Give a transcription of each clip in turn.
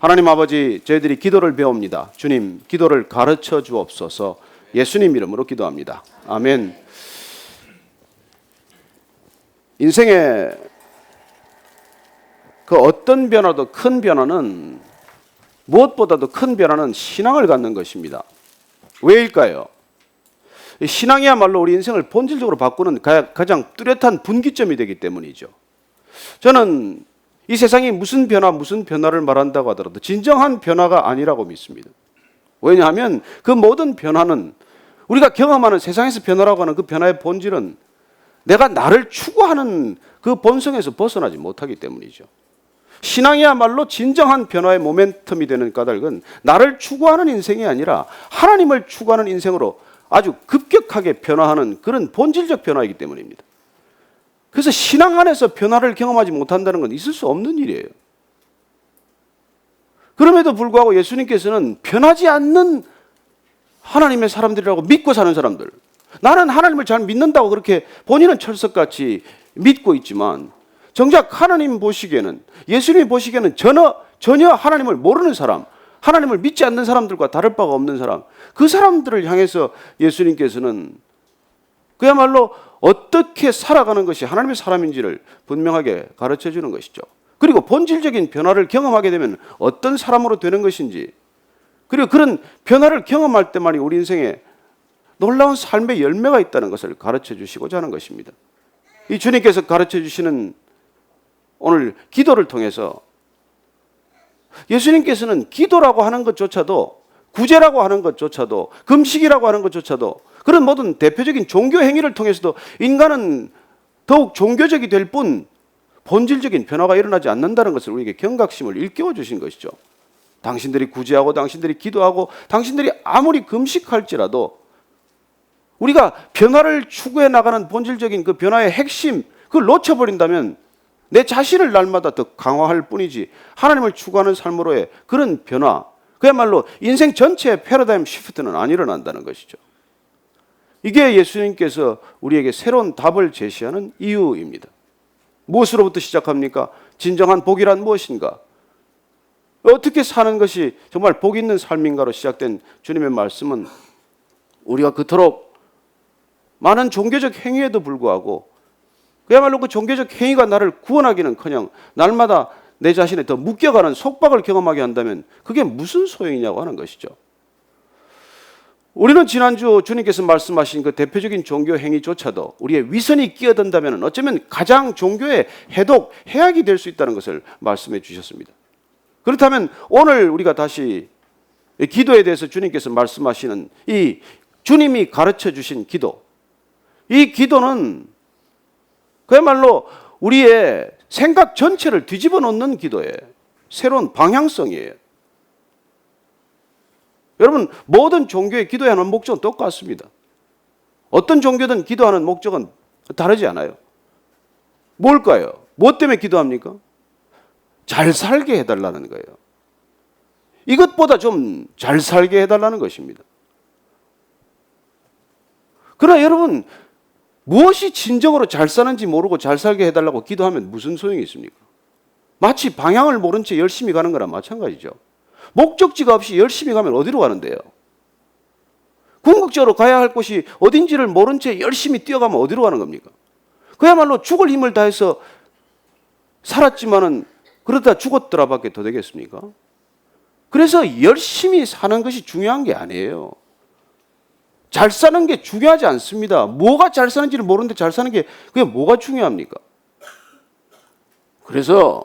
하나님 아버지, 저희들이 기도를 배웁니다. 주님, 기도를 가르쳐 주옵소서. 예수님 이름으로 기도합니다. 아멘. 인생의 그 어떤 변화도 큰 변화는, 무엇보다도 큰 변화는 신앙을 갖는 것입니다. 왜일까요? 신앙이야말로 우리 인생을 본질적으로 바꾸는 가장 뚜렷한 분기점이 되기 때문이죠. 저는 이 세상이 무슨 변화를 말한다고 하더라도 진정한 변화가 아니라고 믿습니다. 왜냐하면 그 모든 변화는, 우리가 경험하는 세상에서 변화라고 하는 그 변화의 본질은 내가 나를 추구하는 그 본성에서 벗어나지 못하기 때문이죠. 신앙이야말로 진정한 변화의 모멘텀이 되는 까닭은 나를 추구하는 인생이 아니라 하나님을 추구하는 인생으로 아주 급격하게 변화하는 그런 본질적 변화이기 때문입니다. 그래서 신앙 안에서 변화를 경험하지 못한다는 건 있을 수 없는 일이에요. 그럼에도 불구하고 예수님께서는 변하지 않는 하나님의 사람들이라고 믿고 사는 사람들, 나는 하나님을 잘 믿는다고 그렇게 본인은 철석같이 믿고 있지만 정작 하나님 보시기에는, 예수님이 보시기에는 전혀 하나님을 모르는 사람, 하나님을 믿지 않는 사람들과 다를 바가 없는 사람, 그 사람들을 향해서 예수님께서는 그야말로 어떻게 살아가는 것이 하나님의 사람인지를 분명하게 가르쳐 주는 것이죠. 그리고 본질적인 변화를 경험하게 되면 어떤 사람으로 되는 것인지, 그리고 그런 변화를 경험할 때만이 우리 인생에 놀라운 삶의 열매가 있다는 것을 가르쳐 주시고자 하는 것입니다. 이 주님께서 가르쳐 주시는 오늘 기도를 통해서 예수님께서는 기도라고 하는 것조차도, 구제라고 하는 것조차도, 금식이라고 하는 것조차도, 그런 모든 대표적인 종교 행위를 통해서도 인간은 더욱 종교적이 될 뿐 본질적인 변화가 일어나지 않는다는 것을 우리에게 경각심을 일깨워 주신 것이죠. 당신들이 구제하고 당신들이 기도하고 당신들이 아무리 금식할지라도 우리가 변화를 추구해 나가는 본질적인 그 변화의 핵심, 그걸 놓쳐버린다면 내 자신을 날마다 더 강화할 뿐이지 하나님을 추구하는 삶으로의 그런 변화, 그야말로 인생 전체의 패러다임 시프트는 안 일어난다는 것이죠. 이게 예수님께서 우리에게 새로운 답을 제시하는 이유입니다. 무엇으로부터 시작합니까? 진정한 복이란 무엇인가? 어떻게 사는 것이 정말 복 있는 삶인가로 시작된 주님의 말씀은 우리가 그토록 많은 종교적 행위에도 불구하고 그야말로 그 종교적 행위가 나를 구원하기는커녕 날마다 내 자신에 더 묶여가는 속박을 경험하게 한다면 그게 무슨 소용이냐고 하는 것이죠. 우리는 지난주 주님께서 말씀하신 그 대표적인 종교 행위조차도 우리의 위선이 끼어든다면 어쩌면 가장 종교의 해독, 해악이 될 수 있다는 것을 말씀해 주셨습니다. 그렇다면 오늘 우리가 다시 기도에 대해서 주님께서 말씀하시는 이 주님이 가르쳐 주신 기도, 이 기도는 그야말로 우리의 생각 전체를 뒤집어 놓는 기도예요. 새로운 방향성이에요. 여러분, 모든 종교의 기도하는 목적은 똑같습니다. 어떤 종교든 기도하는 목적은 다르지 않아요. 뭘까요? 무엇 때문에 기도합니까? 잘 살게 해달라는 거예요. 이것보다 좀 잘 살게 해달라는 것입니다. 그러나 여러분, 무엇이 진정으로 잘 사는지 모르고 잘 살게 해달라고 기도하면 무슨 소용이 있습니까? 마치 방향을 모른 채 열심히 가는 거랑 마찬가지죠. 목적지가 없이 열심히 가면 어디로 가는데요? 궁극적으로 가야 할 곳이 어딘지를 모른 채 열심히 뛰어가면 어디로 가는 겁니까? 그야말로 죽을 힘을 다해서 살았지만은 그러다 죽었더라밖에 더 되겠습니까? 그래서 열심히 사는 것이 중요한 게 아니에요. 잘 사는 게 중요하지 않습니다. 뭐가 잘 사는지를 모르는데 잘 사는 게 그게 뭐가 중요합니까? 그래서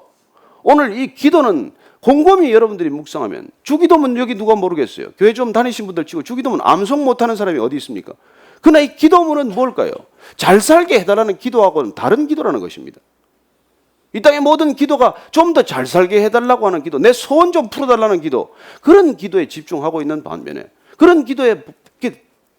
오늘 이 기도는 곰곰이 여러분들이 묵상하면, 주기도문 여기 누가 모르겠어요? 교회 좀 다니신 분들 치고 주기도문 암송 못하는 사람이 어디 있습니까? 그러나 이 기도문은 뭘까요? 잘 살게 해달라는 기도하고는 다른 기도라는 것입니다. 이 땅의 모든 기도가 좀 더 잘 살게 해달라고 하는 기도, 내 소원 좀 풀어달라는 기도, 그런 기도에 집중하고 있는 반면에 그런 기도의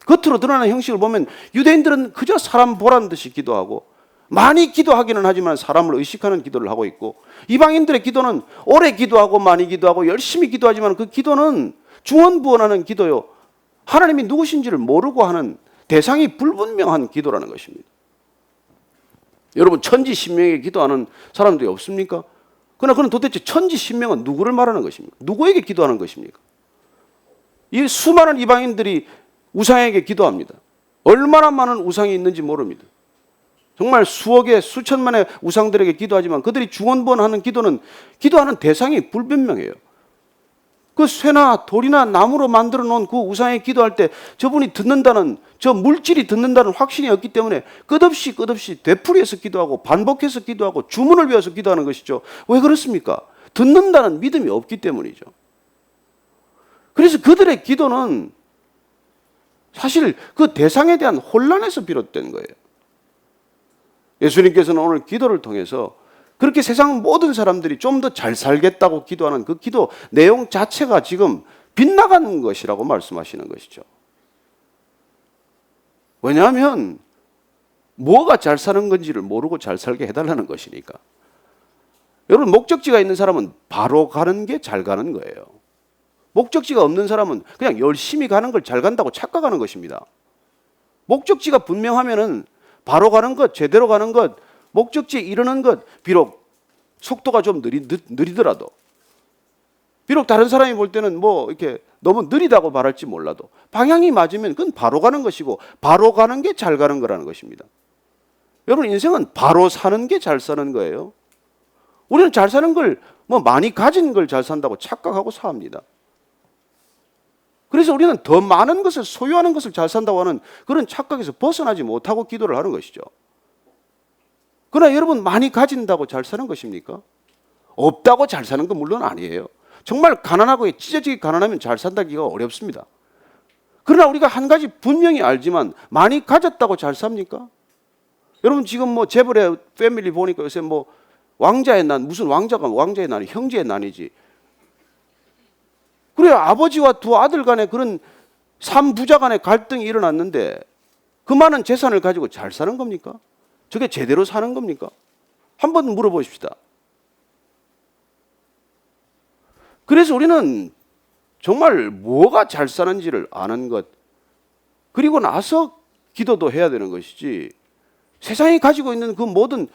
겉으로 드러나는 형식을 보면 유대인들은 그저 사람 보라는 듯이 기도하고 많이 기도하기는 하지만 사람을 의식하는 기도를 하고 있고, 이방인들의 기도는 오래 기도하고 많이 기도하고 열심히 기도하지만 그 기도는 중언부언하는 기도요, 하나님이 누구신지를 모르고 하는 대상이 불분명한 기도라는 것입니다. 여러분, 천지신명에 기도하는 사람들이 없습니까? 그러나 그는 도대체 천지신명은 누구를 말하는 것입니까? 누구에게 기도하는 것입니까? 이 수많은 이방인들이 우상에게 기도합니다. 얼마나 많은 우상이 있는지 모릅니다. 정말 수억의 수천만의 우상들에게 기도하지만 그들이 중언부언하는 기도는 기도하는 대상이 불분명해요. 그 쇠나 돌이나 나무로 만들어 놓은 그 우상에 기도할 때 저분이 듣는다는, 저 물질이 듣는다는 확신이 없기 때문에 끝없이 되풀이해서 기도하고 반복해서 기도하고 주문을 외워서 기도하는 것이죠. 왜 그렇습니까? 듣는다는 믿음이 없기 때문이죠. 그래서 그들의 기도는 사실 그 대상에 대한 혼란에서 비롯된 거예요. 예수님께서는 오늘 기도를 통해서 그렇게 세상 모든 사람들이 좀 더 잘 살겠다고 기도하는 그 기도 내용 자체가 지금 빗나가는 것이라고 말씀하시는 것이죠. 왜냐하면 뭐가 잘 사는 건지를 모르고 잘 살게 해달라는 것이니까. 여러분, 목적지가 있는 사람은 바로 가는 게 잘 가는 거예요. 목적지가 없는 사람은 그냥 열심히 가는 걸 잘 간다고 착각하는 것입니다. 목적지가 분명하면은 바로 가는 것, 제대로 가는 것, 목적지에 이르는 것, 비록 속도가 좀 느리더라도, 비록 다른 사람이 볼 때는 뭐 이렇게 너무 느리다고 말할지 몰라도 방향이 맞으면 그건 바로 가는 것이고 바로 가는 게 잘 가는 거라는 것입니다. 여러분, 인생은 바로 사는 게 잘 사는 거예요. 우리는 잘 사는 걸 뭐 많이 가진 걸 잘 산다고 착각하고 삽니다. 그래서 우리는 더 많은 것을 소유하는 것을 잘 산다고 하는 그런 착각에서 벗어나지 못하고 기도를 하는 것이죠. 그러나 여러분, 많이 가진다고 잘 사는 것입니까? 없다고 잘 사는 건 물론 아니에요. 정말 가난하고 찢어지게 가난하면 잘 산다기가 어렵습니다. 그러나 우리가 한 가지 분명히 알지만 많이 가졌다고 잘 삽니까? 여러분, 지금 뭐 재벌의 패밀리 보니까 요새 뭐 왕자의 난, 무슨 왕자가 왕자의 난이 형제의 난이지. 그래, 아버지와 두 아들 간에 그런 삼부자 간의 갈등이 일어났는데 그 많은 재산을 가지고 잘 사는 겁니까? 저게 제대로 사는 겁니까? 한번 물어보십시다. 그래서 우리는 정말 뭐가 잘 사는지를 아는 것, 그리고 나서 기도도 해야 되는 것이지, 세상이 가지고 있는 그 모든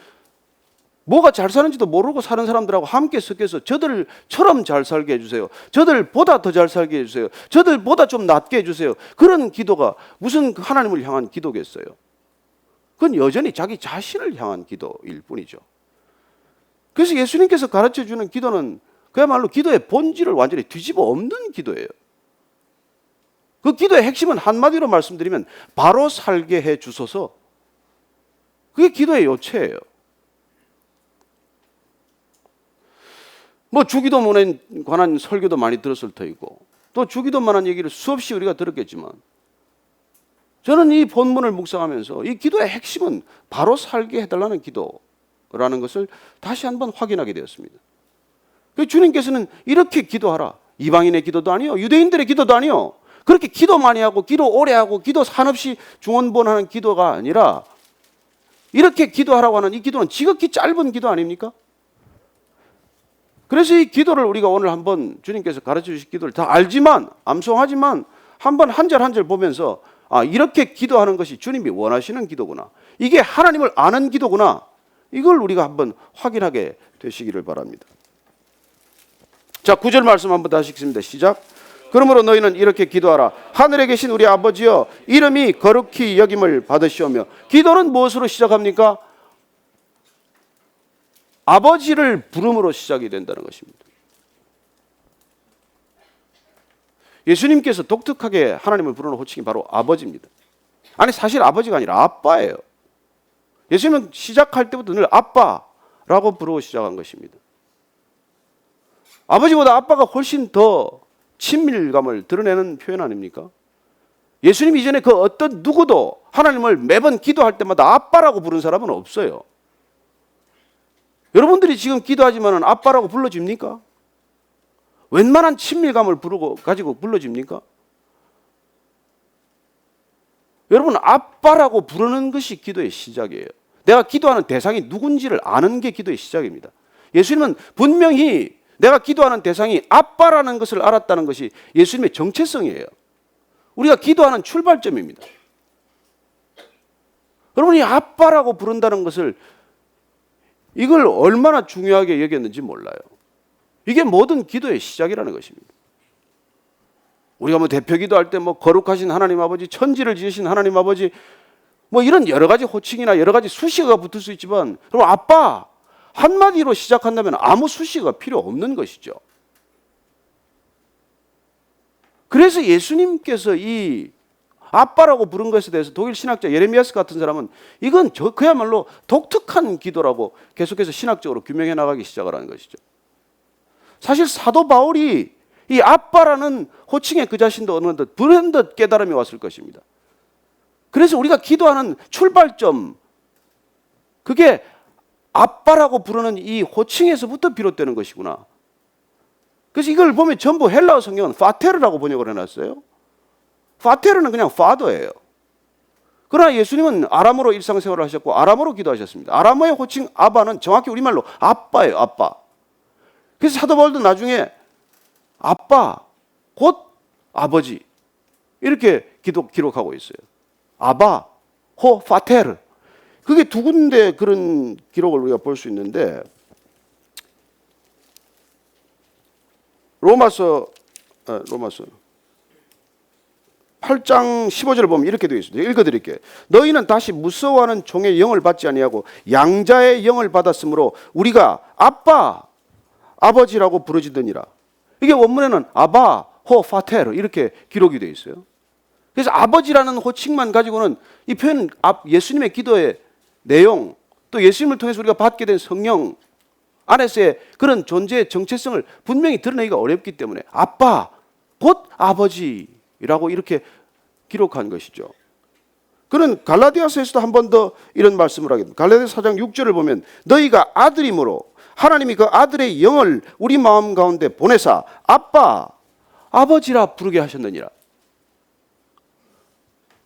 뭐가 잘 사는지도 모르고 사는 사람들하고 함께 섞여서 저들처럼 잘 살게 해주세요. 저들보다 더 잘 살게 해주세요. 저들보다 좀 낫게 해주세요. 그런 기도가 무슨 하나님을 향한 기도겠어요? 그건 여전히 자기 자신을 향한 기도일 뿐이죠. 그래서 예수님께서 가르쳐주는 기도는 그야말로 기도의 본질을 완전히 뒤집어 엎는 기도예요. 그 기도의 핵심은 한마디로 말씀드리면 바로 살게 해 주소서. 그게 기도의 요체예요. 뭐 주기도문에 관한 설교도 많이 들었을 터이고 또 주기도만한 얘기를 수없이 우리가 들었겠지만 저는 이 본문을 묵상하면서 이 기도의 핵심은 바로 살게 해달라는 기도라는 것을 다시 한번 확인하게 되었습니다. 주님께서는 이렇게 기도하라. 이방인의 기도도 아니요, 유대인들의 기도도 아니요, 그렇게 기도 많이 하고 기도 오래 하고 기도 산없이 중언부언하는 기도가 아니라 이렇게 기도하라고 하는 이 기도는 지극히 짧은 기도 아닙니까? 그래서 이 기도를 우리가 오늘 한번 주님께서 가르쳐 주신 기도를 다 알지만, 암송하지만 한번 한 절 한 절 보면서 이렇게 기도하는 것이 주님이 원하시는 기도구나, 이게 하나님을 아는 기도구나, 이걸 우리가 한번 확인하게 되시기를 바랍니다. 자, 9절 말씀 한번 다시 읽습니다. 시작. 그러므로 너희는 이렇게 기도하라. 하늘에 계신 우리 아버지여, 이름이 거룩히 여김을 받으시오며. 기도는 무엇으로 시작합니까? 아버지를 부름으로 시작이 된다는 것입니다. 예수님께서 독특하게 하나님을 부르는 호칭이 바로 아버지입니다. 아니, 사실 아버지가 아니라 아빠예요. 예수님은 시작할 때부터 늘 아빠라고 부르고 시작한 것입니다. 아버지보다 아빠가 훨씬 더 친밀감을 드러내는 표현 아닙니까? 예수님 이전에 그 어떤 누구도 하나님을 매번 기도할 때마다 아빠라고 부른 사람은 없어요. 여러분들이 지금 기도하지만 아빠라고 불러집니까? 웬만한 친밀감을 가지고 불러집니까? 여러분, 아빠라고 부르는 것이 기도의 시작이에요. 내가 기도하는 대상이 누군지를 아는 게 기도의 시작입니다. 예수님은 분명히 내가 기도하는 대상이 아빠라는 것을 알았다는 것이 예수님의 정체성이에요. 우리가 기도하는 출발점입니다. 여러분이 아빠라고 부른다는 것을 이걸 얼마나 중요하게 여겼는지 몰라요. 이게 모든 기도의 시작이라는 것입니다. 우리가 뭐 대표 기도할 때 뭐 거룩하신 하나님 아버지, 천지를 지으신 하나님 아버지, 뭐 이런 여러 가지 호칭이나 여러 가지 수식어가 붙을 수 있지만, 그럼 아빠 한마디로 시작한다면 아무 수식어가 필요 없는 것이죠. 그래서 예수님께서 이 아빠라고 부른 것에 대해서 독일 신학자 예레미야스 같은 사람은 이건 그야말로 독특한 기도라고 계속해서 신학적으로 규명해 나가기 시작을 하는 것이죠. 사실 사도 바울이 이 아빠라는 호칭에 그 자신도 어느 듯 불현듯 깨달음이 왔을 것입니다. 그래서 우리가 기도하는 출발점, 그게 아빠라고 부르는 이 호칭에서부터 비롯되는 것이구나. 그래서 이걸 보면 전부 헬라어 성경은 파테르라고 번역을 해놨어요. 파테르는 그냥 파더예요. 그러나 예수님은 아람어로 일상생활을 하셨고 아람어로 기도하셨습니다. 아람어의 호칭 아바는 정확히 우리말로 아빠예요. 아빠. 그래서 사도 바울도 나중에 아빠, 곧 아버지, 이렇게 기록하고 있어요. 아바, 호, 파테르. 그게 두 군데 그런 기록을 우리가 볼 수 있는데, 로마서 8장 15절을 보면 이렇게 되어 있습니다. 읽어드릴게요. 너희는 다시 무서워하는 종의 영을 받지 아니하고 양자의 영을 받았으므로 우리가 아빠, 아버지라고 부르짖으니라. 이게 원문에는 아바, 호, 파테르 이렇게 기록이 되어 있어요. 그래서 아버지라는 호칭만 가지고는 이 표현, 예수님의 기도의 내용, 또 예수님을 통해서 우리가 받게 된 성령 안에서의 그런 존재의 정체성을 분명히 드러내기가 어렵기 때문에 아빠, 곧 아버지라고 이렇게 기록한 것이죠. 그는 갈라디아서에서도 한 번 더 이런 말씀을 하게 됩니다. 갈라디아서 4장 6절을 보면 너희가 아들이므로 하나님이 그 아들의 영을 우리 마음 가운데 보내사 아빠, 아버지라 부르게 하셨느니라.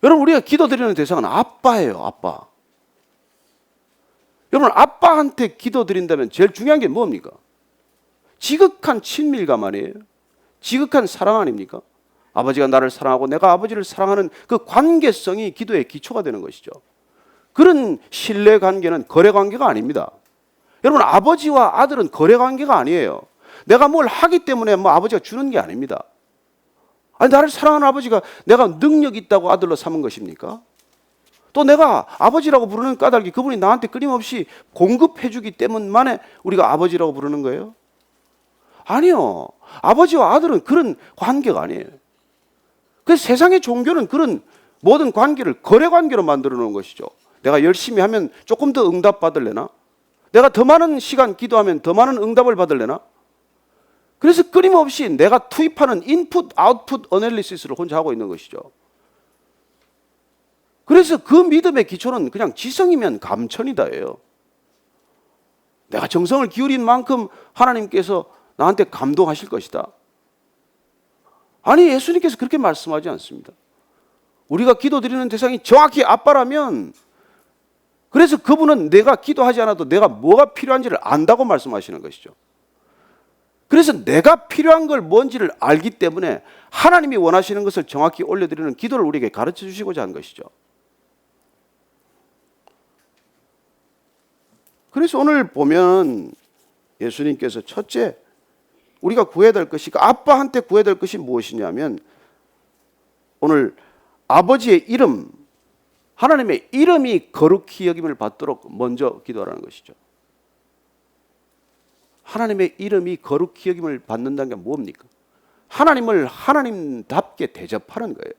여러분, 우리가 기도드리는 대상은 아빠예요. 아빠. 여러분, 아빠한테 기도드린다면 제일 중요한 게 뭡니까? 지극한 친밀감 아니에요? 지극한 사랑 아닙니까? 아버지가 나를 사랑하고 내가 아버지를 사랑하는 그 관계성이 기도의 기초가 되는 것이죠. 그런 신뢰 관계는 거래 관계가 아닙니다. 여러분, 아버지와 아들은 거래 관계가 아니에요. 내가 뭘 하기 때문에 뭐 아버지가 주는 게 아닙니다. 아니, 나를 사랑하는 아버지가 내가 능력 있다고 아들로 삼은 것입니까? 또 내가 아버지라고 부르는 까닭이 그분이 나한테 끊임없이 공급해 주기 때문만에 우리가 아버지라고 부르는 거예요? 아니요. 아버지와 아들은 그런 관계가 아니에요. 그래서 세상의 종교는 그런 모든 관계를 거래 관계로 만들어 놓은 것이죠. 내가 열심히 하면 조금 더 응답 받을래나? 내가 더 많은 시간 기도하면 더 많은 응답을 받을래나? 그래서 끊임없이 내가 투입하는 인풋, 아웃풋 어널리시스를 혼자 하고 있는 것이죠. 그래서 그 믿음의 기초는 그냥 지성이면 감천이다예요. 내가 정성을 기울인 만큼 하나님께서 나한테 감동하실 것이다. 아니, 예수님께서 그렇게 말씀하지 않습니다. 우리가 기도드리는 대상이 정확히 아빠라면, 그래서 그분은 내가 기도하지 않아도 내가 뭐가 필요한지를 안다고 말씀하시는 것이죠. 그래서 내가 필요한 걸 뭔지를 알기 때문에 하나님이 원하시는 것을 정확히 올려드리는 기도를 우리에게 가르쳐 주시고자 한 것이죠. 그래서 오늘 보면 예수님께서 첫째, 우리가 구해야 될 것이, 아빠한테 구해야 될 것이 무엇이냐면, 오늘 아버지의 이름, 하나님의 이름이 거룩히 여김을 받도록 먼저 기도하라는 것이죠. 하나님의 이름이 거룩히 여김을 받는다는 게 뭡니까? 하나님을 하나님답게 대접하는 거예요.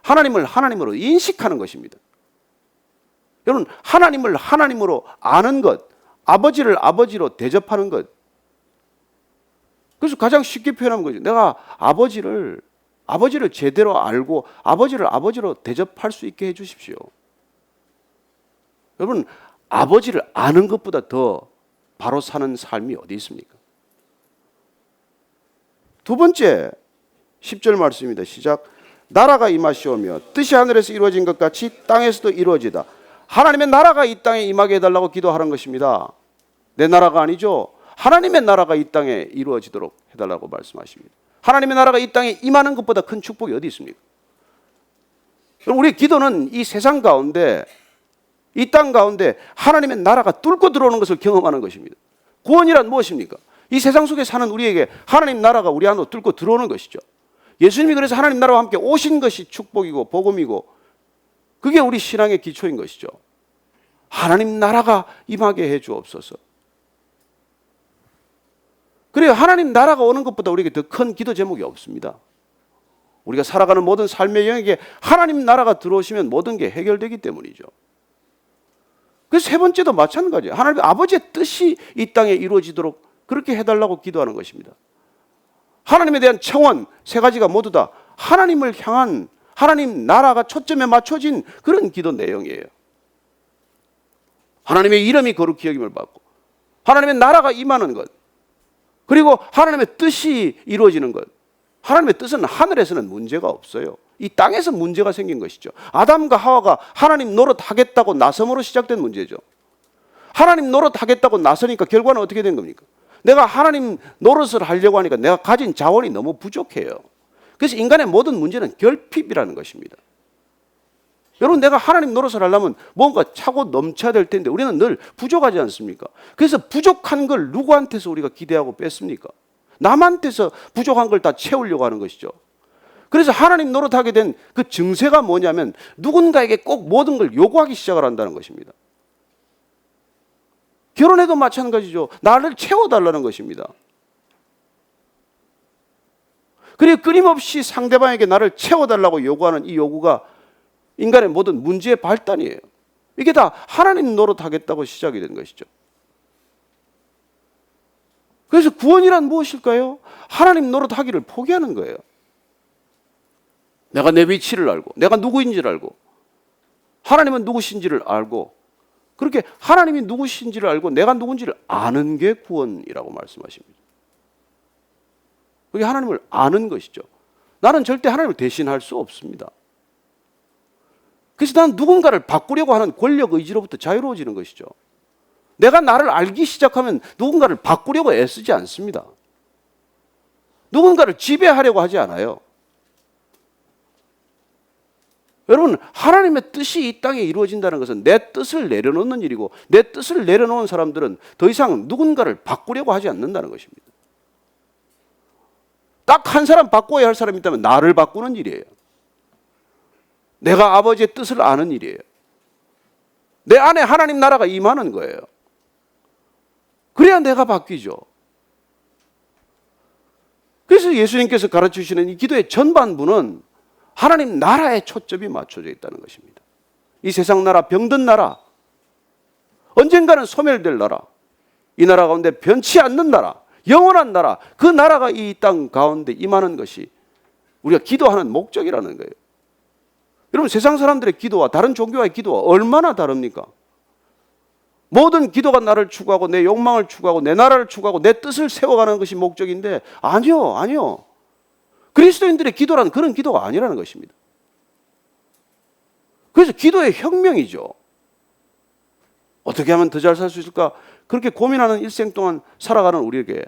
하나님을 하나님으로 인식하는 것입니다. 여러분, 하나님을 하나님으로 아는 것, 아버지를 아버지로 대접하는 것. 그래서 가장 쉽게 표현하는 거죠. 내가 아버지를 제대로 알고 아버지를 아버지로 대접할 수 있게 해 주십시오. 여러분, 아버지를 아는 것보다 더 바로 사는 삶이 어디 있습니까? 두 번째 10절 말씀입니다. 시작. 나라가 임하시오며 뜻이 하늘에서 이루어진 것 같이 땅에서도 이루어지다. 하나님의 나라가 이 땅에 임하게 해달라고 기도하는 것입니다. 내 나라가 아니죠. 하나님의 나라가 이 땅에 이루어지도록 해달라고 말씀하십니다. 하나님의 나라가 이 땅에 임하는 것보다 큰 축복이 어디 있습니까? 우리의 기도는 이 세상 가운데 이 땅 가운데 하나님의 나라가 뚫고 들어오는 것을 경험하는 것입니다. 구원이란 무엇입니까? 이 세상 속에 사는 우리에게 하나님 나라가 우리 안으로 뚫고 들어오는 것이죠. 예수님이 그래서 하나님 나라와 함께 오신 것이 축복이고 복음이고 그게 우리 신앙의 기초인 것이죠. 하나님 나라가 임하게 해 주옵소서. 그래요. 하나님 나라가 오는 것보다 우리에게 더 큰 기도 제목이 없습니다. 우리가 살아가는 모든 삶의 영역에 하나님 나라가 들어오시면 모든 게 해결되기 때문이죠. 그래서 세 번째도 마찬가지예요. 하나님 아버지의 뜻이 이 땅에 이루어지도록 그렇게 해달라고 기도하는 것입니다. 하나님에 대한 청원 세 가지가 모두 다 하나님을 향한 하나님 나라가 초점에 맞춰진 그런 기도 내용이에요. 하나님의 이름이 거룩히 여김을 받고 하나님의 나라가 임하는 것, 그리고 하나님의 뜻이 이루어지는 것. 하나님의 뜻은 하늘에서는 문제가 없어요. 이 땅에서 문제가 생긴 것이죠. 아담과 하와가 하나님 노릇하겠다고 나섬으로 시작된 문제죠. 하나님 노릇하겠다고 나서니까 결과는 어떻게 된 겁니까? 내가 하나님 노릇을 하려고 하니까 내가 가진 자원이 너무 부족해요. 그래서 인간의 모든 문제는 결핍이라는 것입니다. 여러분, 내가 하나님 노릇을 하려면 뭔가 차고 넘쳐야 될 텐데 우리는 늘 부족하지 않습니까? 그래서 부족한 걸 누구한테서 우리가 기대하고 뺐습니까? 남한테서 부족한 걸 다 채우려고 하는 것이죠. 그래서 하나님 노릇하게 된 그 증세가 뭐냐면 누군가에게 꼭 모든 걸 요구하기 시작을 한다는 것입니다. 결혼해도 마찬가지죠. 나를 채워달라는 것입니다. 그리고 끊임없이 상대방에게 나를 채워달라고 요구하는 이 요구가 인간의 모든 문제의 발단이에요. 이게 다 하나님 노릇하겠다고 시작이 된 것이죠. 그래서 구원이란 무엇일까요? 하나님 노릇하기를 포기하는 거예요. 내가 내 위치를 알고 내가 누구인지를 알고 하나님은 누구신지를 알고 그렇게 하나님이 누구신지를 알고 내가 누군지를 아는 게 구원이라고 말씀하십니다. 그게 하나님을 아는 것이죠. 나는 절대 하나님을 대신할 수 없습니다. 그래서 난 누군가를 바꾸려고 하는 권력 의지로부터 자유로워지는 것이죠. 내가 나를 알기 시작하면 누군가를 바꾸려고 애쓰지 않습니다. 누군가를 지배하려고 하지 않아요. 여러분, 하나님의 뜻이 이 땅에 이루어진다는 것은 내 뜻을 내려놓는 일이고 내 뜻을 내려놓은 사람들은 더 이상 누군가를 바꾸려고 하지 않는다는 것입니다. 딱 한 사람 바꿔야 할 사람이 있다면 나를 바꾸는 일이에요. 내가 아버지의 뜻을 아는 일이에요. 내 안에 하나님 나라가 임하는 거예요. 그래야 내가 바뀌죠. 그래서 예수님께서 가르치시는 이 기도의 전반부는 하나님 나라에 초점이 맞춰져 있다는 것입니다. 이 세상 나라, 병든 나라, 언젠가는 소멸될 나라, 이 나라 가운데 변치 않는 나라, 영원한 나라, 그 나라가 이 땅 가운데 임하는 것이 우리가 기도하는 목적이라는 거예요. 여러분, 세상 사람들의 기도와 다른 종교와의 기도와 얼마나 다릅니까? 모든 기도가 나를 추구하고 내 욕망을 추구하고 내 나라를 추구하고 내 뜻을 세워가는 것이 목적인데 아니요. 그리스도인들의 기도란 그런 기도가 아니라는 것입니다. 그래서 기도의 혁명이죠. 어떻게 하면 더 잘 살 수 있을까? 그렇게 고민하는 일생 동안 살아가는 우리에게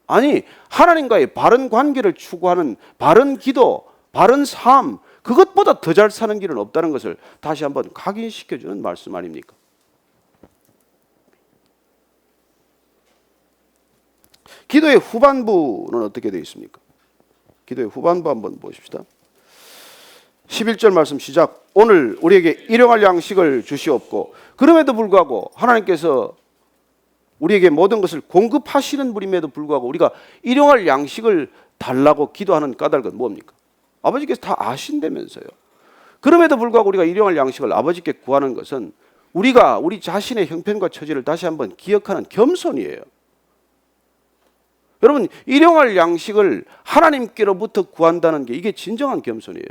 아니, 하나님과의 바른 관계를 추구하는 바른 기도, 바른 삶, 그것보다 더 잘 사는 길은 없다는 것을 다시 한번 각인시켜주는 말씀 아닙니까? 기도의 후반부는 어떻게 되어 있습니까? 기도의 후반부 한번 보십시다. 11절 말씀 시작. 오늘 우리에게 일용할 양식을 주시옵고 그럼에도 불구하고 하나님께서 우리에게 모든 것을 공급하시는 분임에도 불구하고 우리가 일용할 양식을 달라고 기도하는 까닭은 뭡니까? 아버지께서 다 아신다면서요. 그럼에도 불구하고 우리가 일용할 양식을 아버지께 구하는 것은 우리가 우리 자신의 형편과 처지를 다시 한번 기억하는 겸손이에요. 여러분, 일용할 양식을 하나님께로부터 구한다는 게 이게 진정한 겸손이에요.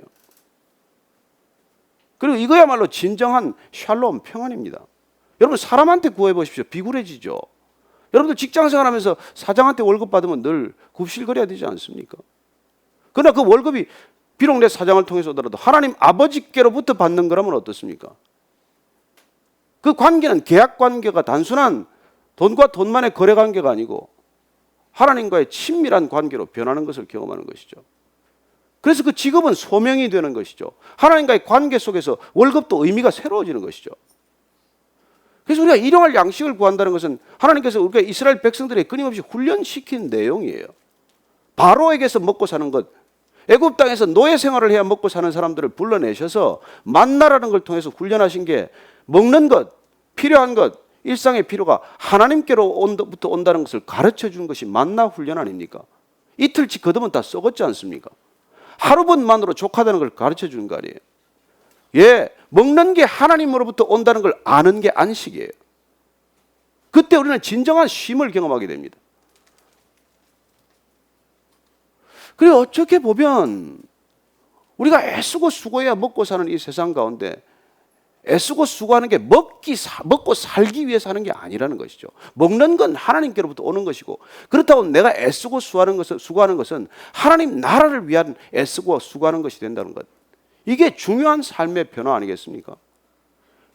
그리고 이거야말로 진정한 샬롬, 평안입니다. 여러분, 사람한테 구해 보십시오. 비굴해지죠. 여러분들 직장 생활하면서 사장한테 월급 받으면 늘 굽실거려야 되지 않습니까? 그러나 그 월급이 비록 내 사장을 통해서 오더라도 하나님 아버지께로부터 받는 거라면 어떻습니까? 그 관계는 계약 관계가 단순한 돈과 돈만의 거래 관계가 아니고 하나님과의 친밀한 관계로 변하는 것을 경험하는 것이죠. 그래서 그 직업은 소명이 되는 것이죠. 하나님과의 관계 속에서 월급도 의미가 새로워지는 것이죠. 그래서 우리가 일용할 양식을 구한다는 것은 하나님께서 우리가 이스라엘 백성들에 끊임없이 훈련시킨 내용이에요. 바로에게서 먹고 사는 것, 애굽 땅에서 노예 생활을 해야 먹고 사는 사람들을 불러내셔서 만나라는 걸 통해서 훈련하신 게 먹는 것, 필요한 것, 일상의 필요가 하나님께로부터 온다는 것을 가르쳐 주는 것이 만나 훈련 아닙니까? 이틀치 거두면 다 썩었지 않습니까? 하루번만으로 족하다는 걸 가르쳐 주는 거 아니에요. 예, 먹는 게 하나님으로부터 온다는 걸 아는 게 안식이에요. 그때 우리는 진정한 쉼을 경험하게 됩니다. 그리고 어떻게 보면 우리가 애쓰고 수고해야 먹고 사는 이 세상 가운데 애쓰고 수고하는 게 먹고 살기 위해서 하는 게 아니라는 것이죠. 먹는 건 하나님께로부터 오는 것이고, 그렇다고 내가 애쓰고 수고하는 것은 하나님 나라를 위한 애쓰고 수고하는 것이 된다는 것. 이게 중요한 삶의 변화 아니겠습니까?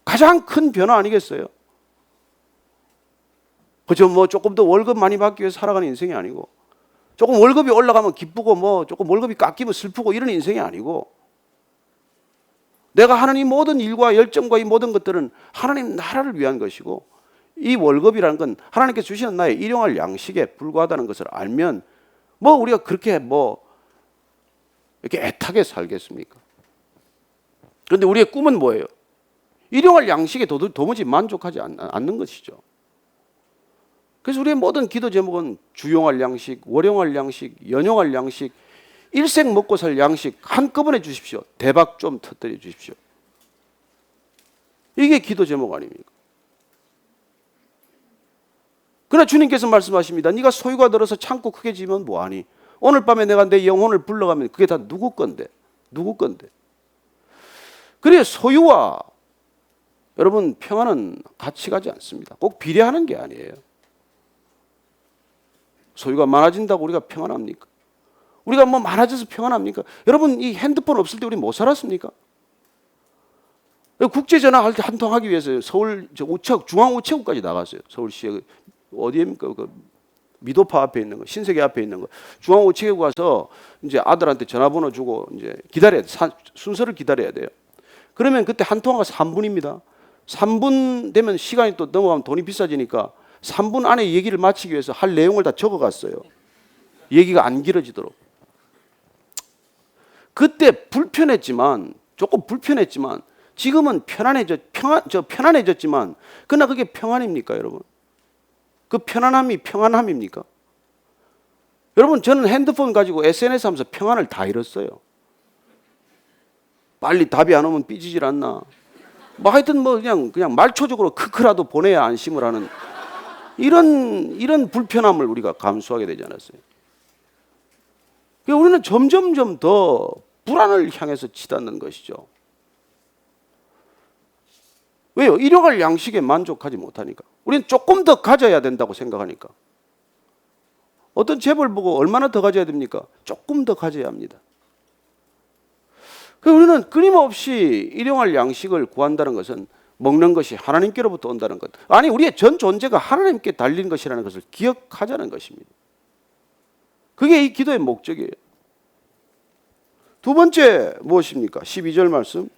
가장 큰 변화 아니겠어요? 그죠? 뭐 조금 더 월급 많이 받기 위해서 살아가는 인생이 아니고, 조금 월급이 올라가면 기쁘고 뭐 조금 월급이 깎이면 슬프고 이런 인생이 아니고, 내가 하는 이 모든 일과 열정과 이 모든 것들은 하나님 나라를 위한 것이고, 이 월급이라는 건 하나님께서 주시는 나의 일용할 양식에 불과하다는 것을 알면 뭐 우리가 그렇게 뭐 이렇게 애타게 살겠습니까? 그런데 우리의 꿈은 뭐예요? 일용할 양식에 도무지 만족하지 않는 것이죠. 그래서 우리의 모든 기도 제목은 주용할 양식, 월용할 양식, 연용할 양식, 일생 먹고 살 양식 한꺼번에 주십시오. 대박 좀 터뜨려 주십시오. 이게 기도 제목 아닙니까? 그러나 주님께서 말씀하십니다. 네가 소유가 들어서 창고 크게 지으면 뭐하니? 오늘 밤에 내가 내 영혼을 불러가면 그게 다 누구 건데? 누구 건데? 그래, 소유와 여러분 평안은 같이 가지 않습니다. 꼭 비례하는 게 아니에요. 소유가 많아진다고 우리가 평안합니까? 우리가 뭐 많아져서 평안합니까? 여러분, 이 핸드폰 없을 때 우리 못 살았습니까? 국제전화 한 통 하기 위해서 서울 중앙우체국까지 나갔어요. 서울시에 어디입니까? 그 미도파 앞에 있는 거, 신세계 앞에 있는 거. 중앙우체국 가서 이제 아들한테 전화번호 주고 이제 기다려야 돼. 순서를 기다려야 돼요. 그러면 그때 한 통화가 3분입니다. 3분 되면 시간이 또 넘어가면 돈이 비싸지니까 3분 안에 얘기를 마치기 위해서 할 내용을 다 적어갔어요. 얘기가 안 길어지도록. 그때 조금 불편했지만 지금은 편안해졌지만 그러나 그게 평안입니까, 여러분? 그 편안함이 평안함입니까? 여러분, 저는 핸드폰 가지고 SNS 하면서 평안을 다 잃었어요. 빨리 답이 안 오면 삐지질 않나. 뭐 하여튼 뭐 그냥 말초적으로 크크라도 보내야 안심을 하는 이런 불편함을 우리가 감수하게 되지 않았어요. 우리는 점점점 더 불안을 향해서 치닫는 것이죠. 왜요? 일용할 양식에 만족하지 못하니까. 우리는 조금 더 가져야 된다고 생각하니까. 어떤 재벌 보고 얼마나 더 가져야 됩니까? 조금 더 가져야 합니다. 우리는 끊임없이 일용할 양식을 구한다는 것은 먹는 것이 하나님께로부터 온다는 것. 아니, 우리의 전 존재가 하나님께 달린 것이라는 것을 기억하자는 것입니다. 그게 이 기도의 목적이에요. 두 번째 무엇입니까? 12절 말씀.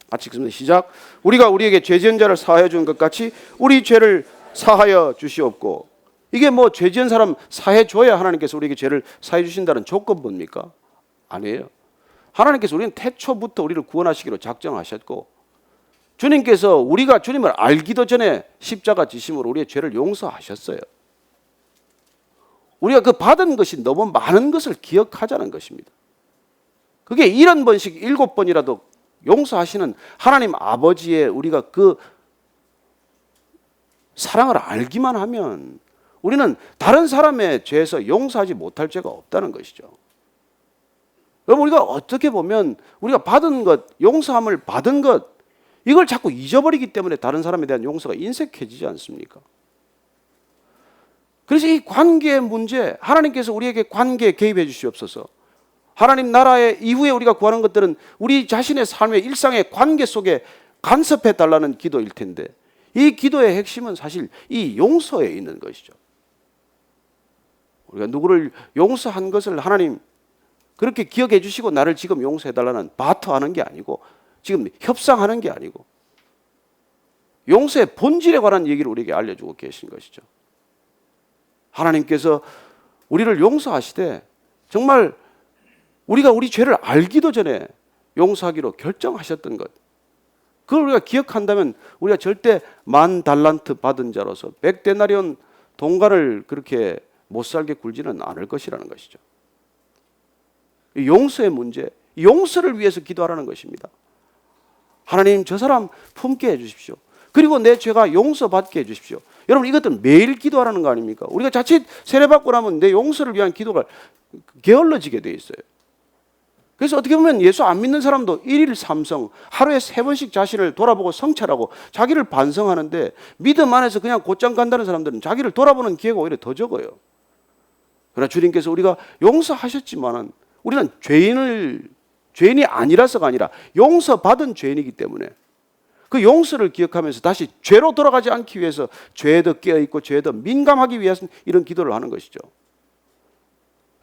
같이 읽습니다. 시작. 우리가 우리에게 죄 지은 자를 사하여 준 것 같이 우리 죄를 사하여 주시옵고. 이게 뭐 죄 지은 사람 사해 줘야 하나님께서 우리에게 죄를 사해 주신다는 조건입니까? 아니에요. 하나님께서 우리는 태초부터 우리를 구원하시기로 작정하셨고, 주님께서 우리가 주님을 알기도 전에 십자가 지심으로 우리의 죄를 용서하셨어요. 우리가 그 받은 것이 너무 많은 것을 기억하자는 것입니다. 그게 70번씩 7번이라도 용서하시는 하나님 아버지의 우리가 그 사랑을 알기만 하면 우리는 다른 사람의 죄에서 용서하지 못할 죄가 없다는 것이죠. 여러분, 우리가 어떻게 보면 우리가 받은 것, 용서함을 받은 것, 이걸 자꾸 잊어버리기 때문에 다른 사람에 대한 용서가 인색해지지 않습니까? 그래서 이 관계의 문제, 하나님께서 우리에게 관계에 개입해 주시옵소서. 하나님 나라의 이후에 우리가 구하는 것들은 우리 자신의 삶의 일상의 관계 속에 간섭해 달라는 기도일 텐데, 이 기도의 핵심은 사실 이 용서에 있는 것이죠. 우리가 누구를 용서한 것을 하나님 그렇게 기억해 주시고 나를 지금 용서해달라는 바터하는 게 아니고 지금 협상하는 게 아니고 용서의 본질에 관한 얘기를 우리에게 알려주고 계신 것이죠. 하나님께서 우리를 용서하시되 정말 우리가 우리 죄를 알기도 전에 용서하기로 결정하셨던 것, 그걸 우리가 기억한다면 우리가 절대 10,000달란트 받은 자로서 100데나리온 동간을 그렇게 못 살게 굴지는 않을 것이라는 것이죠. 용서의 문제, 용서를 위해서 기도하라는 것입니다. 하나님, 저 사람 품게 해주십시오. 그리고 내 죄가 용서받게 해주십시오. 여러분, 이것들 매일 기도하라는 거 아닙니까? 우리가 자칫 세례받고 나면 내 용서를 위한 기도가 게을러지게 돼 있어요. 그래서 어떻게 보면 예수 안 믿는 사람도 1일 3성, 하루에 3번씩 자신을 돌아보고 성찰하고 자기를 반성하는데, 믿음 안에서 그냥 곧장 간다는 사람들은 자기를 돌아보는 기회가 오히려 더 적어요. 그러나 주님께서 우리가 용서하셨지만은 우리는 죄인이 아니라서가 아니라 용서받은 죄인이기 때문에 그 용서를 기억하면서 다시 죄로 돌아가지 않기 위해서 죄에 더 깨어있고 죄에 더 민감하기 위해서 이런 기도를 하는 것이죠.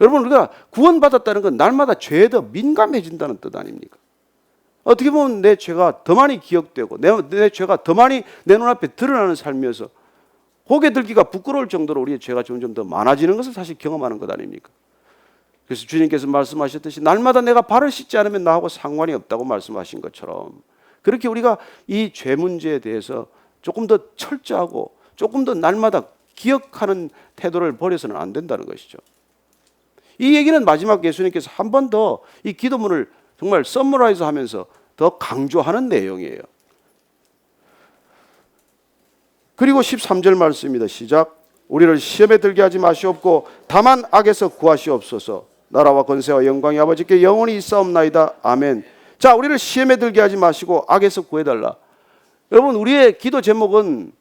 여러분, 우리가 구원받았다는 건 날마다 죄에 더 민감해진다는 뜻 아닙니까? 어떻게 보면 내 죄가 더 많이 기억되고 내 죄가 더 많이 내 눈앞에 드러나는 삶이어서 고개 들기가 부끄러울 정도로 우리의 죄가 점점 더 많아지는 것을 사실 경험하는 것 아닙니까? 그래서 주님께서 말씀하셨듯이 날마다 내가 발을 씻지 않으면 나하고 상관이 없다고 말씀하신 것처럼 그렇게 우리가 이 죄 문제에 대해서 조금 더 철저하고 조금 더 날마다 기억하는 태도를 버려서는 안 된다는 것이죠. 이 얘기는 마지막 예수님께서 한 번 더 이 기도문을 정말 서머라이즈 하면서 더 강조하는 내용이에요. 그리고 13절 말씀입니다. 시작. 우리를 시험에 들게 하지 마시옵고 다만 악에서 구하시옵소서. 나라와 권세와 영광이 아버지께 영원히 있사옵나이다. 아멘. 자, 우리를 시험에 들게 하지 마시고 악에서 구해달라. 여러분, 우리의 기도 제목은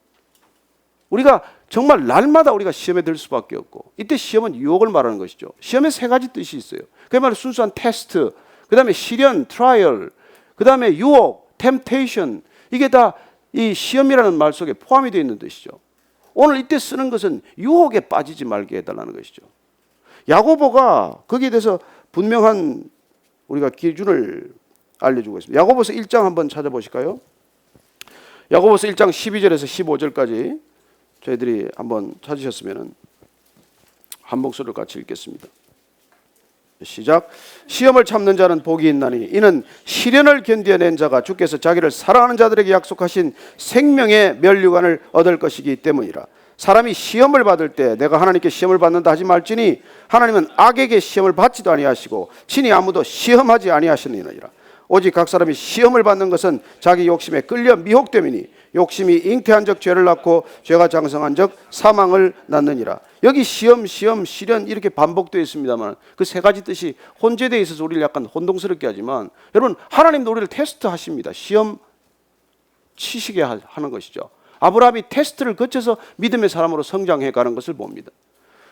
우리가 정말 날마다 우리가 시험에 들 수밖에 없고, 이때 시험은 유혹을 말하는 것이죠. 시험에 3가지 뜻이 있어요. 그야말로 순수한 테스트, 그 다음에 시련, 트라이얼, 그 다음에 유혹, 템테이션. 이게 다 이 시험이라는 말 속에 포함이 되어 있는 뜻이죠. 오늘 이때 쓰는 것은 유혹에 빠지지 말게 해달라는 것이죠. 야고보가 거기에 대해서 분명한 우리가 기준을 알려주고 있습니다. 야고보서 1장 한번 찾아보실까요? 야고보서 1장 12절에서 15절까지 저희들이 한번 찾으셨으면 한 목소리를 같이 읽겠습니다. 시작. 시험을 참는 자는 복이 있나니 이는 시련을 견뎌낸 자가 주께서 자기를 사랑하는 자들에게 약속하신 생명의 면류관을 얻을 것이기 때문이라. 사람이 시험을 받을 때 내가 하나님께 시험을 받는다 하지 말지니 하나님은 악에게 시험을 받지도 아니하시고 친히 아무도 시험하지 아니하시느니라. 오직 각 사람이 시험을 받는 것은 자기 욕심에 끌려 미혹됨이니 욕심이 잉태한 적 죄를 낳고 죄가 장성한 적 사망을 낳느니라. 여기 시험, 시련 이렇게 반복되어 있습니다만 그 3가지 뜻이 혼재되어 있어서 우리를 약간 혼동스럽게 하지만 여러분, 하나님도 우리를 테스트하십니다. 시험 치시게 하는 것이죠. 아브라함이 테스트를 거쳐서 믿음의 사람으로 성장해 가는 것을 봅니다.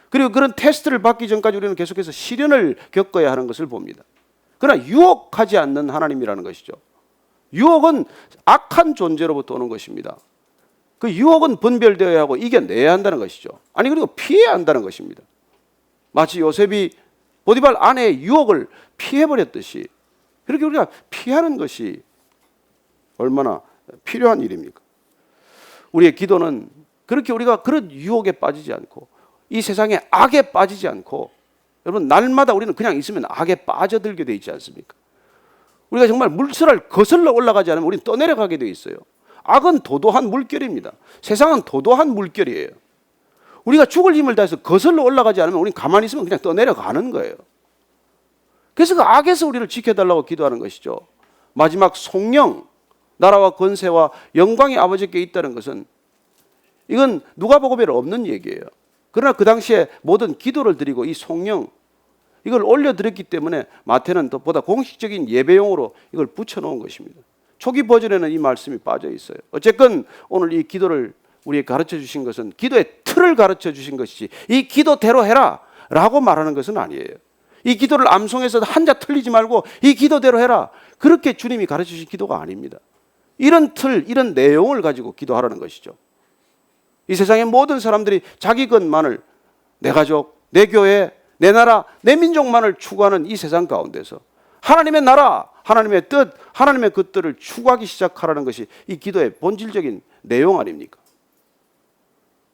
그리고 그런 테스트를 받기 전까지 우리는 계속해서 시련을 겪어야 하는 것을 봅니다. 그러나 유혹하지 않는 하나님이라는 것이죠. 유혹은 악한 존재로부터 오는 것입니다. 그 유혹은 분별되어야 하고 이겨내야 한다는 것이죠. 아니, 그리고 피해야 한다는 것입니다. 마치 요셉이 보디발 아내의 유혹을 피해버렸듯이 그렇게 우리가 피하는 것이 얼마나 필요한 일입니까? 우리의 기도는 그렇게 우리가 그런 유혹에 빠지지 않고 이 세상의 악에 빠지지 않고, 여러분, 날마다 우리는 그냥 있으면 악에 빠져들게 돼 있지 않습니까? 우리가 정말 물살을 거슬러 올라가지 않으면 우리는 떠내려가게 돼 있어요. 악은 도도한 물결입니다. 세상은 도도한 물결이에요. 우리가 죽을 힘을 다해서 거슬러 올라가지 않으면 우리는 가만히 있으면 그냥 떠내려가는 거예요. 그래서 그 악에서 우리를 지켜달라고 기도하는 것이죠. 마지막 송영, 나라와 권세와 영광이 아버지께 있다는 것은 이건 누가복음에 없는 얘기예요. 그러나 그 당시에 모든 기도를 드리고 이 송영 이걸 올려드렸기 때문에 마태는 더 보다 공식적인 예배용으로 이걸 붙여놓은 것입니다. 초기 버전에는 이 말씀이 빠져 있어요. 어쨌건 오늘 이 기도를 우리에게 가르쳐 주신 것은 기도의 틀을 가르쳐 주신 것이지 이 기도대로 해라 라고 말하는 것은 아니에요. 이 기도를 암송해서 한자 틀리지 말고 이 기도대로 해라, 그렇게 주님이 가르쳐 주신 기도가 아닙니다. 이런 틀, 이런 내용을 가지고 기도하라는 것이죠. 이 세상의 모든 사람들이 자기 것만을, 내 가족, 내 교회, 내 나라, 내 민족만을 추구하는 이 세상 가운데서 하나님의 나라, 하나님의 뜻, 하나님의 것들을 추구하기 시작하라는 것이 이 기도의 본질적인 내용 아닙니까?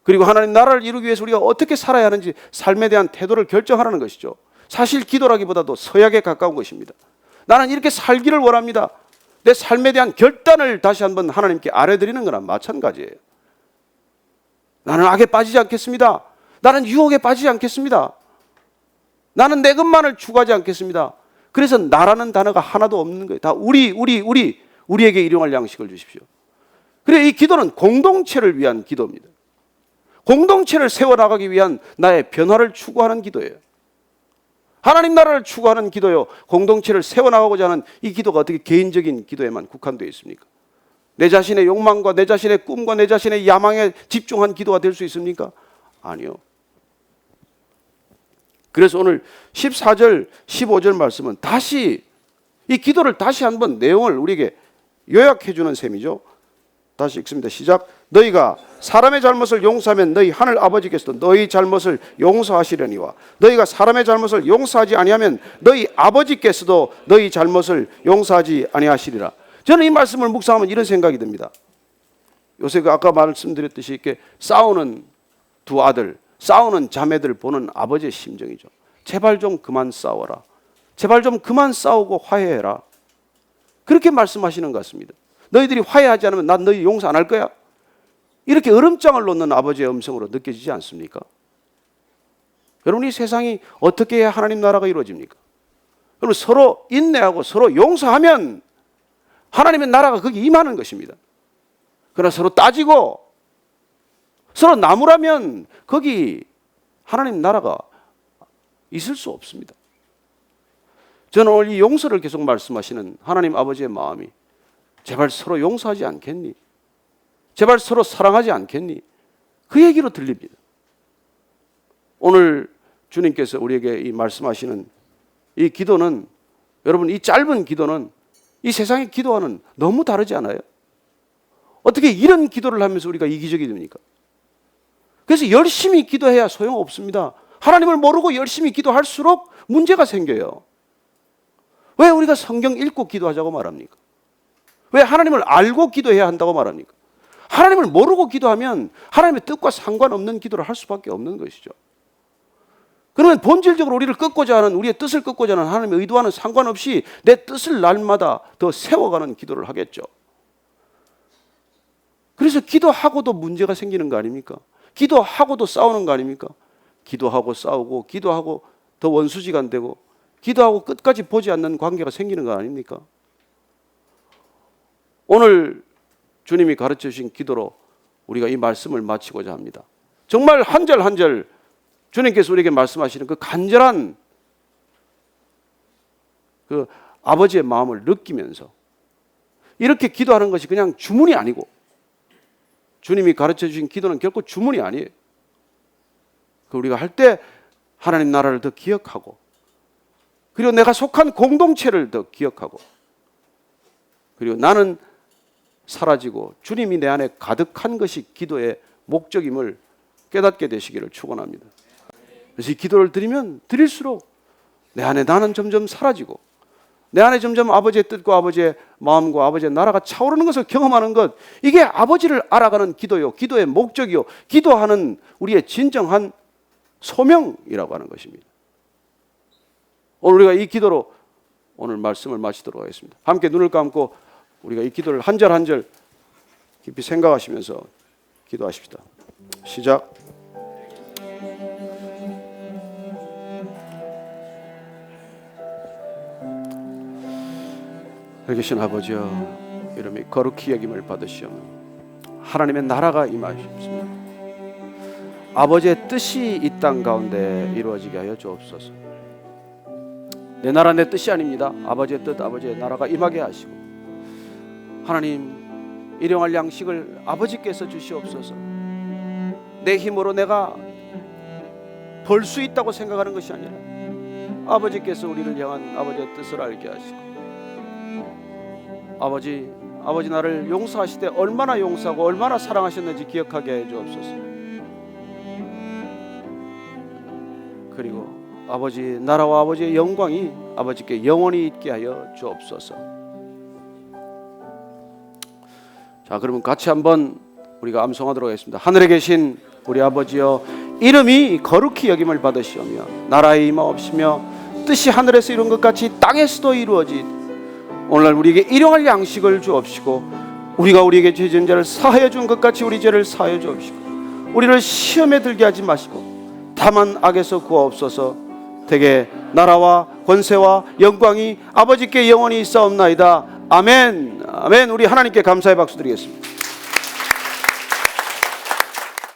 그리고 하나님 나라를 이루기 위해서 우리가 어떻게 살아야 하는지 삶에 대한 태도를 결정하라는 것이죠. 사실 기도라기보다도 서약에 가까운 것입니다. 나는 이렇게 살기를 원합니다. 내 삶에 대한 결단을 다시 한번 하나님께 아뢰드리는 거나 마찬가지예요. 나는 악에 빠지지 않겠습니다. 나는 유혹에 빠지지 않겠습니다. 나는 내 것만을 추구하지 않겠습니다. 그래서 나라는 단어가 하나도 없는 거예요. 다 우리에게 일용할 양식을 주십시오. 그래, 이 기도는 공동체를 위한 기도입니다. 공동체를 세워나가기 위한 나의 변화를 추구하는 기도예요. 하나님 나라를 추구하는 기도요, 공동체를 세워나가고자 하는 이 기도가 어떻게 개인적인 기도에만 국한되어 있습니까? 내 자신의 욕망과 내 자신의 꿈과 내 자신의 야망에 집중한 기도가 될 수 있습니까? 아니요. 그래서 오늘 14절, 15절 말씀은 다시 이 기도를 다시 한번 내용을 우리에게 요약해 주는 셈이죠. 다시 읽습니다. 시작. 너희가 사람의 잘못을 용서하면 너희 하늘 아버지께서도 너희 잘못을 용서하시려니와 너희가 사람의 잘못을 용서하지 아니하면 너희 아버지께서도 너희 잘못을 용서하지 아니하시리라. 저는 이 말씀을 묵상하면 이런 생각이 듭니다. 요새 아까 말씀드렸듯이 이렇게 싸우는 두 아들, 싸우는 자매들 보는 아버지의 심정이죠. 제발 좀 그만 싸워라. 제발 좀 그만 싸우고 화해해라. 그렇게 말씀하시는 것 같습니다. 너희들이 화해하지 않으면 난 너희 용서 안 할 거야. 이렇게 얼음장을 놓는 아버지의 음성으로 느껴지지 않습니까? 여러분, 이 세상이 어떻게 해야 하나님 나라가 이루어집니까? 여러분, 서로 인내하고 서로 용서하면 하나님의 나라가 거기 임하는 것입니다. 그러나 서로 따지고 서로 나무라면 거기 하나님 나라가 있을 수 없습니다. 저는 오늘 이 용서를 계속 말씀하시는 하나님 아버지의 마음이 제발 서로 용서하지 않겠니? 제발 서로 사랑하지 않겠니? 그 얘기로 들립니다. 오늘 주님께서 우리에게 이 말씀하시는 이 기도는, 여러분, 이 짧은 기도는 이 세상의 기도와는 너무 다르지 않아요? 어떻게 이런 기도를 하면서 우리가 이기적이 됩니까? 그래서 열심히 기도해야 소용없습니다. 하나님을 모르고 열심히 기도할수록 문제가 생겨요. 왜 우리가 성경 읽고 기도하자고 말합니까? 왜 하나님을 알고 기도해야 한다고 말합니까? 하나님을 모르고 기도하면 하나님의 뜻과 상관없는 기도를 할 수밖에 없는 것이죠. 그러면 본질적으로 우리를 꺾고자 하는, 우리의 뜻을 꺾고자 하는 하나님의 의도와는 상관없이 내 뜻을 날마다 더 세워가는 기도를 하겠죠. 그래서 기도하고도 문제가 생기는 거 아닙니까? 기도하고도 싸우는 거 아닙니까? 기도하고 싸우고, 기도하고 더 원수지간 되고, 기도하고 끝까지 보지 않는 관계가 생기는 거 아닙니까? 오늘 주님이 가르쳐 주신 기도로 우리가 이 말씀을 마치고자 합니다. 정말 한 절 한 절 주님께서 우리에게 말씀하시는 그 간절한 그 아버지의 마음을 느끼면서 이렇게 기도하는 것이 그냥 주문이 아니고, 주님이 가르쳐 주신 기도는 결코 주문이 아니에요. 우리가 할 때 하나님 나라를 더 기억하고, 그리고 내가 속한 공동체를 더 기억하고, 그리고 나는 사라지고 주님이 내 안에 가득한 것이 기도의 목적임을 깨닫게 되시기를 축원합니다. 그래서 이 기도를 드리면 드릴수록 내 안에 나는 점점 사라지고, 내 안에 점점 아버지의 뜻과 아버지의 마음과 아버지의 나라가 차오르는 것을 경험하는 것, 이게 아버지를 알아가는 기도요, 기도의 목적이요, 기도하는 우리의 진정한 소명이라고 하는 것입니다. 오늘 우리가 이 기도로 오늘 말씀을 마치도록 하겠습니다. 함께 눈을 감고 우리가 이 기도를 한 절 한 절 깊이 생각하시면서 기도하십시다. 시작. 여기 계신 아버지여, 이름이 거룩히 여김을 받으시오며 하나님의 나라가 임하시옵소서. 아버지의 뜻이 이 땅 가운데 이루어지게 하여 주옵소서. 내 나라 내 뜻이 아닙니다. 아버지의 뜻, 아버지의 나라가 임하게 하시고, 하나님 일용할 양식을 아버지께서 주시옵소서. 내 힘으로 내가 벌 수 있다고 생각하는 것이 아니라 아버지께서 우리를 향한 아버지의 뜻을 알게 하시고, 아버지 나를 용서하실 때 얼마나 용서하고 얼마나 사랑하셨는지 기억하게 해 주옵소서. 그리고 아버지 나라와 아버지의 영광이 아버지께 영원히 있게 하여 주옵소서. 자, 그러면 같이 한번 우리가 암송하도록 하겠습니다. 하늘에 계신 우리 아버지여, 이름이 거룩히 여김을 받으시오며 나라의 임하옵시며 뜻이 하늘에서 이룬 것 같이 땅에서도 이루어지. 오늘날 우리에게 일용할 양식을 주옵시고 우리가 우리에게 죄 지은 자를 사하여 준 것 같이 우리 죄를 사하여 주옵시고 우리를 시험에 들게 하지 마시고 다만 악에서 구하옵소서. 되게 나라와 권세와 영광이 아버지께 영원히 있사옵나이다. 아멘. 아멘. 우리 하나님께 감사의 박수 드리겠습니다.